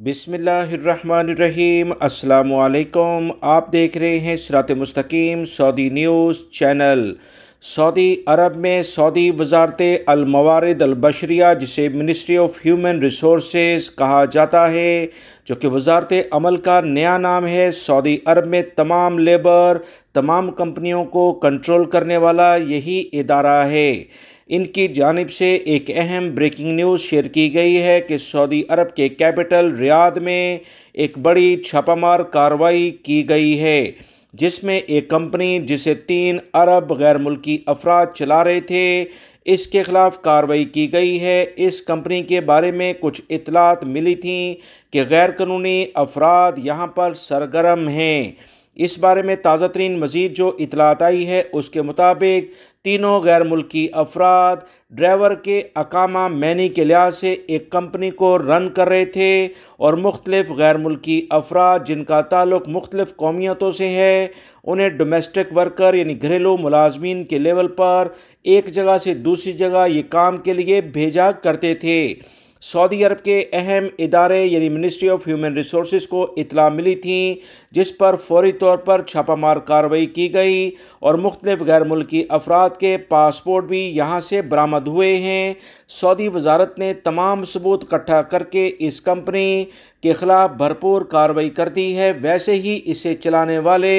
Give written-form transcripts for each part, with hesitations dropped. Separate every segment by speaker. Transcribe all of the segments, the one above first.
Speaker 1: बिस्मिल्लाहिर्रहमानिर्रहीम। अस्सलामुअलैकुम। आप देख रहे हैं सिरात मुस्तकीम सऊदी न्यूज़ चैनल। सऊदी अरब में सऊदी वज़ारत अल-मवारिद अल-बशरिया, जिसे मिनिस्ट्री ऑफ ह्यूमन रिसोर्सेज कहा जाता है, जो कि वज़ारत अमल का नया नाम है, सऊदी अरब में तमाम लेबर, तमाम कंपनियों को कंट्रोल करने वाला यही इदारा है। इनकी जानिब से एक अहम ब्रेकिंग न्यूज़ शेयर की गई है कि सऊदी अरब के कैपिटल रियाद में एक बड़ी छापामार कार्रवाई की गई है, जिसमें एक कंपनी जिसे 3 अरब गैर मुल्की अफराद चला रहे थे, इसके ख़िलाफ़ कार्रवाई की गई है। इस कंपनी के बारे में कुछ इत्तलात मिली थी कि गैर कानूनी अफराद यहाँ पर सरगर्म हैं। इस बारे में ताज़ा तरीन मज़ीद जो इत्तलात आई है, उसके मुताबिक तीनों गैर मुल्की अफराद ड्राइवर के अकामा मैनी के लिहाज से एक कंपनी को रन कर रहे थे, और मुख्तलिफ गैर मुल्की अफराद जिनका ताल्लुक़ मुख्तलिफ कौमियतों से है, उन्हें डोमेस्टिक वर्कर यानी घरेलू मुलाजमीन के लेवल पर एक जगह से दूसरी जगह ये काम के लिए भेजा करते थे। सऊदी अरब के अहम इदारे यानी मिनिस्ट्री ऑफ ह्यूमन रिसोर्सेज को इतला मिली थी, जिस पर फौरी तौर पर छापामार कार्रवाई की गई और मुख्तलिफ गैर मुल्की अफराद के पासपोर्ट भी यहाँ से बरामद हुए हैं। सऊदी वजारत ने तमाम सबूत इकट्ठा करके इस कंपनी के ख़िलाफ़ भरपूर कार्रवाई कर दी है। वैसे ही इसे चलाने वाले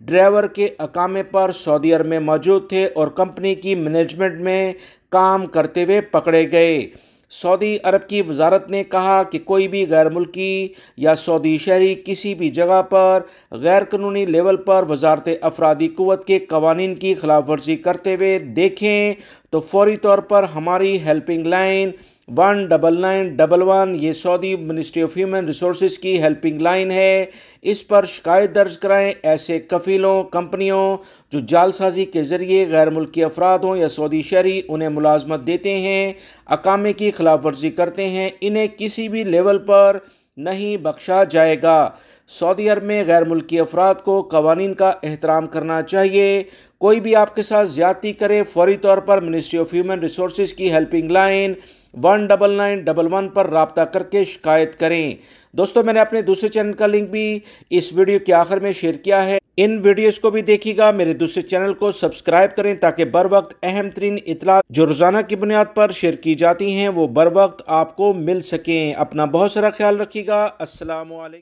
Speaker 1: ड्राइवर के अकामे पर सऊदी अरब में मौजूद थे और कंपनी की मैनेजमेंट में काम करते हुए पकड़े गए। सऊदी अरब की वजारत ने कहा कि कोई भी गैर मुल्की या सऊदी शहरी किसी भी जगह पर गैर कानूनी लेवल पर वजारत अफरादी क़ुव्वत के कवानीन की खिलाफ वर्जी करते हुए देखें तो फौरी तौर पर हमारी हेल्पिंग लाइन 19911, ये Saudi ministry of human resources की हेल्पिंग लाइन है, इस पर शिकायत दर्ज कराएं। ऐसे कफ़ीलों, कंपनियों जो जालसाजी के ज़रिए गैर मुल्की अफराद हों या सऊदी शहरी उन्हें मुलाजमत देते हैं, अकामे की खिलाफ वर्जी करते हैं, इन्हें किसी भी लेवल पर नहीं बख्शा जाएगा। सऊदी अरब में गैर मुल्की अफराद को कवानीन का एहतराम करना चाहिए। कोई भी आपके साथ ज़्यादती करे, फौरी तौर पर मिनिस्ट्री ऑफ ह्यूमन रिसोर्सेज की हेल्पिंग लाइन 19911 पर राब्ता करके शिकायत करें। दोस्तों, मैंने अपने दूसरे चैनल का लिंक भी इस वीडियो के आखिर में शेयर किया है, इन वीडियोस को भी देखिएगा। मेरे दूसरे चैनल को सब्सक्राइब करें ताकि बर वक्त अहम तरीन इत्तलात जो रोज़ाना की बुनियाद पर शेयर की जाती हैं वो बर वक्त आपको मिल सकें। अपना बहुत सारा ख्याल रखिएगा। अस्सलामु अलैकुम।